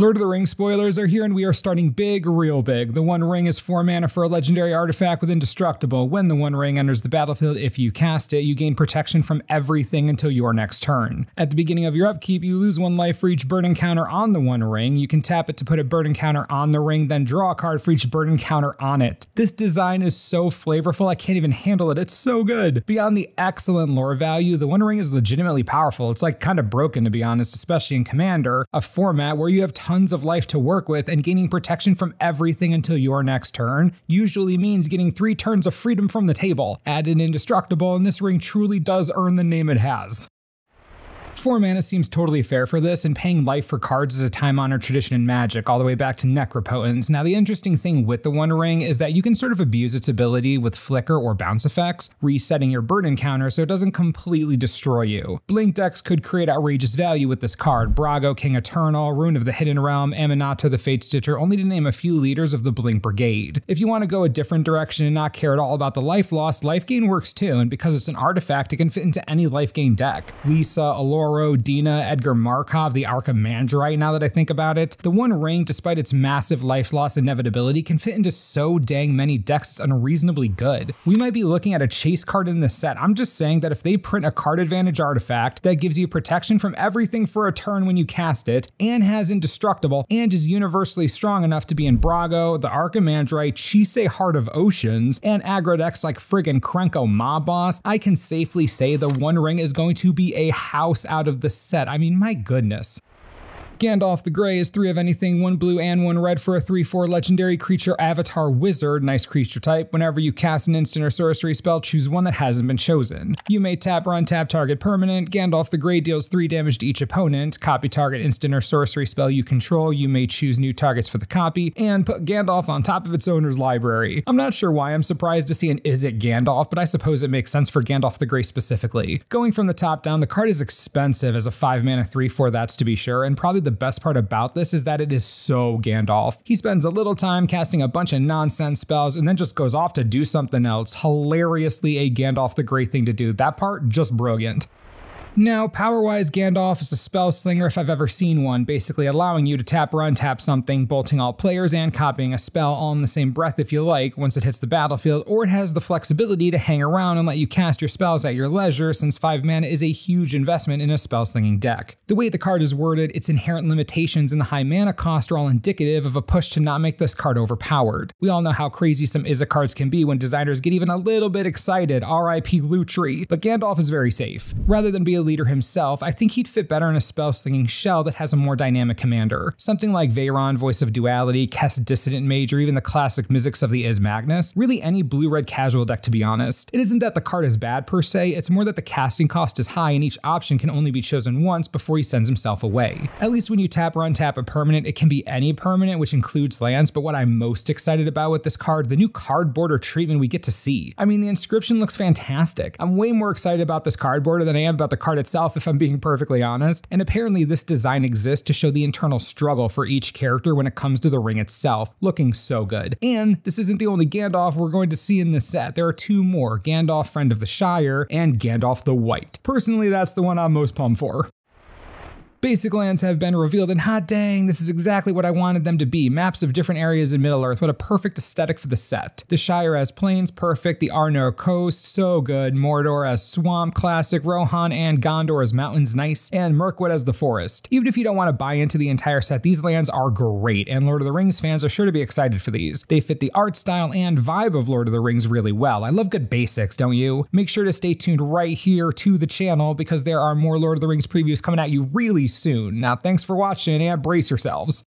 Lord of the Rings spoilers are here, and we are starting big, real big. The One Ring is 4 mana for a legendary artifact with Indestructible. When the One Ring enters the battlefield, if you cast it, you gain protection from everything until your next turn. At the beginning of your upkeep, you lose 1 life for each bird encounter on the One Ring. You can tap it to put a bird encounter on the ring, then draw a card for each bird encounter on it. This design is so flavorful, I can't even handle it. It's so good. Beyond the excellent lore value, the One Ring is legitimately powerful. It's like kind of broken, to be honest, especially in Commander, a format where you have tons of life to work with, and gaining protection from everything until your next turn usually means getting 3 turns of freedom from the table. Add an Indestructible, and this ring truly does earn the name it has. 4 mana seems totally fair for this, and paying life for cards is a time-honored tradition in Magic, all the way back to Necropotence. Now, the interesting thing with the One Ring is that you can sort of abuse its ability with flicker or bounce effects, resetting your bird encounter so it doesn't completely destroy you. Blink decks could create outrageous value with this card. Brago, King Eternal, Rune of the Hidden Realm, Aminato the Fate Stitcher, only to name a few leaders of the Blink Brigade. If you want to go a different direction and not care at all about the life loss, life gain works too, and because it's an artifact, it can fit into any life gain deck. Lisa, Alora, Dina, Edgar Markov, the Archimandrite, now that I think about it. The One Ring, despite its massive life loss inevitability, can fit into so dang many decks it's unreasonably good. We might be looking at a chase card in this set. I'm just saying that if they print a card advantage artifact that gives you protection from everything for a turn when you cast it, and has Indestructible, and is universally strong enough to be in Brago, the Archimandrite, Chisei Heart of Oceans, and aggro decks like friggin' Krenko Mob Boss, I can safely say the One Ring is going to be a house out of the set. I mean, my goodness. Gandalf the Grey is 3 of anything, 1 blue and 1 red for a 3/4 legendary creature avatar wizard, nice creature type. Whenever you cast an instant or sorcery spell, choose one that hasn't been chosen. You may tap or untap target permanent. Gandalf the Grey deals 3 damage to each opponent. Copy target instant or sorcery spell you control. You may choose new targets for the copy, and put Gandalf on top of its owner's library. I'm not sure why I'm surprised to see an Is It Gandalf, but I suppose it makes sense for Gandalf the Grey specifically. Going from the top down, the card is expensive as a 5 mana 3/4, that's to be sure, and probably the best part about this is that it is so Gandalf. He spends a little time casting a bunch of nonsense spells and then just goes off to do something else. Hilariously a Gandalf the Grey thing to do. That part, just brilliant. Now, power-wise, Gandalf is a spell slinger if I've ever seen one, basically allowing you to tap or untap something, bolting all players and copying a spell all in the same breath if you like once it hits the battlefield, or it has the flexibility to hang around and let you cast your spells at your leisure, since 5 mana is a huge investment in a spell slinging deck. The way the card is worded, its inherent limitations and the high mana cost are all indicative of a push to not make this card overpowered. We all know how crazy some Izza cards can be when designers get even a little bit excited, RIP Lutri, but Gandalf is very safe. Rather than be a leader himself, I think he'd fit better in a spell-slinging shell that has a more dynamic commander. Something like Veyron, Voice of Duality, Kess Dissident Mage, or even the classic Mizzix of the Is Magnus. Really any blue-red casual deck, to be honest. It isn't that the card is bad per se, it's more that the casting cost is high and each option can only be chosen once before he sends himself away. At least when you tap or untap a permanent, it can be any permanent, which includes lands, but what I'm most excited about with this card, the new card border treatment we get to see. I mean, the inscription looks fantastic. I'm way more excited about this card border than I am about the card itself, if I'm being perfectly honest, and apparently this design exists to show the internal struggle for each character when it comes to the ring itself, looking so good. And this isn't the only Gandalf we're going to see in this set. There are 2 more, Gandalf Friend of the Shire and Gandalf the White. Personally, that's the one I'm most pumped for. Basic lands have been revealed, and hot dang, this is exactly what I wanted them to be. Maps of different areas in Middle-earth, what a perfect aesthetic for the set. The Shire as plains, perfect. The Arnor coast, so good. Mordor as swamp, classic. Rohan and Gondor as mountains, nice. And Mirkwood as the forest. Even if you don't want to buy into the entire set, these lands are great, and Lord of the Rings fans are sure to be excited for these. They fit the art style and vibe of Lord of the Rings really well. I love good basics, don't you? Make sure to stay tuned right here to the channel because there are more Lord of the Rings previews coming at you really soon. Now, thanks for watching and brace yourselves.